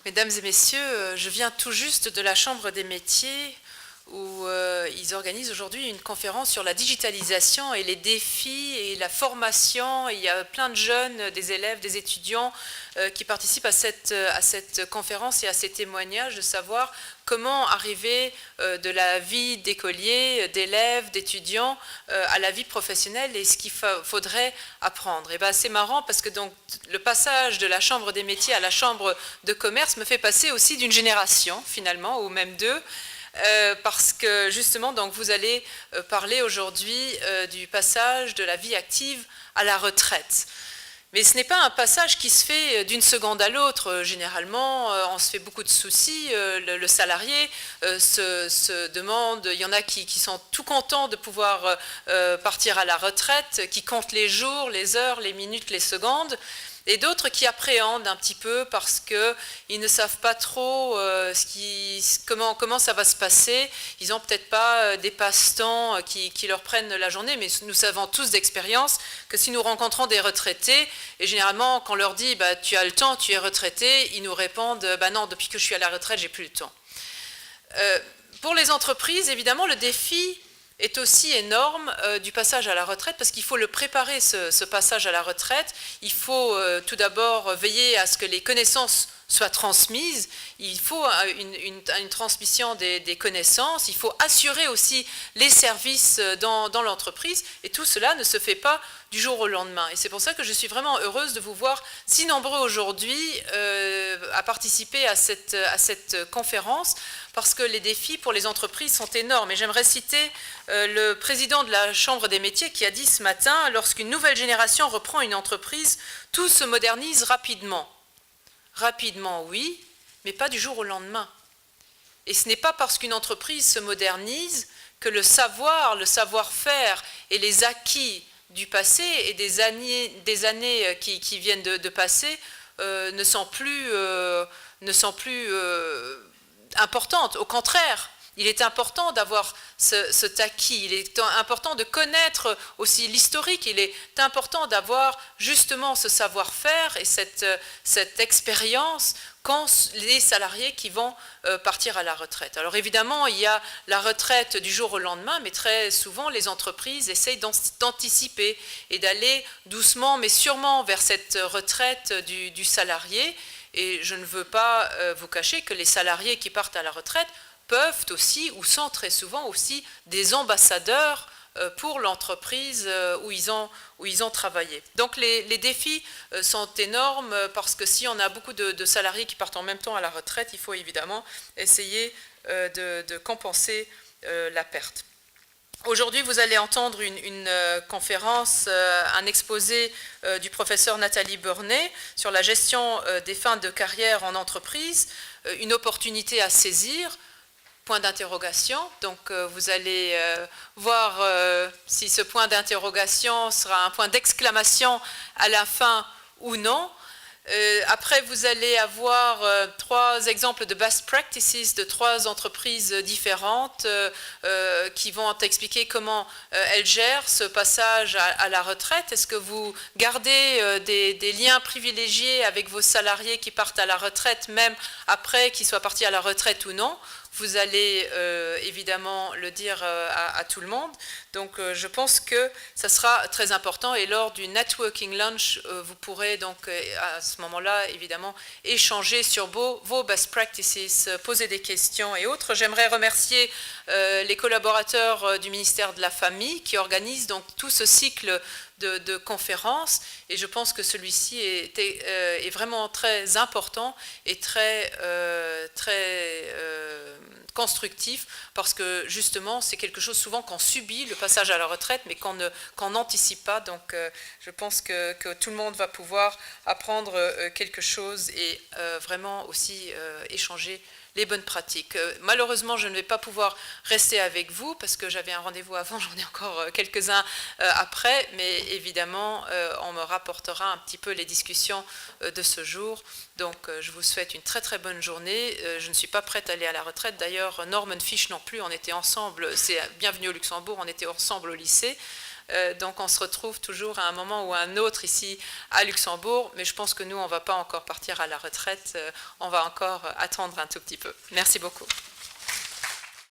Mesdames et messieurs, je viens tout juste de la Chambre des métiers où ils organisent aujourd'hui une conférence sur la digitalisation et les défis et la formation. Et il y a plein de jeunes, des élèves, des étudiants qui participent à cette conférence et à ces témoignages de savoir comment arriver de la vie d'écolier, d'élèves, d'étudiants à la vie professionnelle et ce qu'il faudrait apprendre. Et ben, c'est marrant parce que donc, le passage de la Chambre des métiers à la Chambre de commerce me fait passer aussi d'une génération finalement, ou même deux. Parce que justement, donc, vous allez parler aujourd'hui du passage de la vie active à la retraite. Mais ce n'est pas un passage qui se fait d'une seconde à l'autre. Généralement, on se fait beaucoup de soucis. Le salarié se demande, il y en a qui sont tout contents de pouvoir partir à la retraite, qui comptent les jours, les heures, les minutes, les secondes. Et d'autres qui appréhendent un petit peu parce qu'ils ne savent pas trop comment ça va se passer. Ils n'ont peut-être pas des passe-temps qui leur prennent la journée, mais nous savons tous d'expérience que si nous rencontrons des retraités, et généralement quand on leur dit bah, tu as le temps, tu es retraité, ils nous répondent bah non, depuis que je suis à la retraite, j'ai plus le temps. Pour les entreprises, évidemment, le défi est aussi énorme du passage à la retraite parce qu'il faut le préparer, ce passage à la retraite. Il faut tout d'abord veiller à ce que les connaissances soient transmises. Il faut une transmission des connaissances. Il faut assurer aussi les services dans l'entreprise. Et tout cela ne se fait pas du jour au lendemain. Et c'est pour ça que je suis vraiment heureuse de vous voir si nombreux aujourd'hui à participer à cette conférence, parce que les défis pour les entreprises sont énormes. Et j'aimerais citer le président de la Chambre des métiers qui a dit ce matin, lorsqu'une nouvelle génération reprend une entreprise, tout se modernise rapidement. Rapidement, oui, mais pas du jour au lendemain. Et ce n'est pas parce qu'une entreprise se modernise que le savoir-faire et les acquis du passé et des années qui viennent de passer ne sont plus importantes. Au contraire, il est important d'avoir cet acquis, il est important de connaître aussi l'historique, il est important d'avoir justement ce savoir-faire et cette expérience quand les salariés qui vont partir à la retraite. Alors évidemment, il y a la retraite du jour au lendemain, mais très souvent les entreprises essayent d'anticiper et d'aller doucement mais sûrement vers cette retraite du salarié. Et je ne veux pas vous cacher que les salariés qui partent à la retraite peuvent aussi, ou sont très souvent aussi, des ambassadeurs pour l'entreprise où ils ont travaillé. Donc les défis sont énormes parce que si on a beaucoup de salariés qui partent en même temps à la retraite, il faut évidemment essayer de compenser la perte. Aujourd'hui, vous allez entendre une conférence, un exposé du professeur Nathalie Burney sur la gestion des fins de carrière en entreprise, une opportunité à saisir, point d'interrogation. Donc vous allez voir si ce point d'interrogation sera un point d'exclamation à la fin ou non. Après, vous allez avoir trois exemples de best practices de trois entreprises différentes qui vont expliquer comment elles gèrent ce passage à la retraite. Est-ce que vous gardez des liens privilégiés avec vos salariés qui partent à la retraite, même après qu'ils soient partis à la retraite ou non? Vous allez évidemment le dire à tout le monde. Donc je pense que ça sera très important et lors du networking lunch, vous pourrez donc à ce moment-là évidemment échanger sur vos best practices, poser des questions et autres. J'aimerais remercier les collaborateurs du ministère de la Famille qui organisent donc tout ce cycle de conférences et je pense que celui-ci est vraiment très important et très constructif parce que justement c'est quelque chose souvent qu'on subit, le passage à la retraite, mais qu'on n'anticipe pas. Donc je pense que tout le monde va pouvoir apprendre quelque chose et vraiment aussi échanger les bonnes pratiques. Malheureusement, je ne vais pas pouvoir rester avec vous parce que j'avais un rendez-vous avant, j'en ai encore quelques-uns après, mais évidemment, on me rapportera un petit peu les discussions de ce jour. Donc, je vous souhaite une très très bonne journée. Je ne suis pas prête à aller à la retraite. D'ailleurs, Norman Fish non plus, on était ensemble, c'est Bienvenue au Luxembourg, on était ensemble au lycée. Donc on se retrouve toujours à un moment ou à un autre ici à Luxembourg, mais je pense que nous, on ne va pas encore partir à la retraite, on va encore attendre un tout petit peu. Merci beaucoup.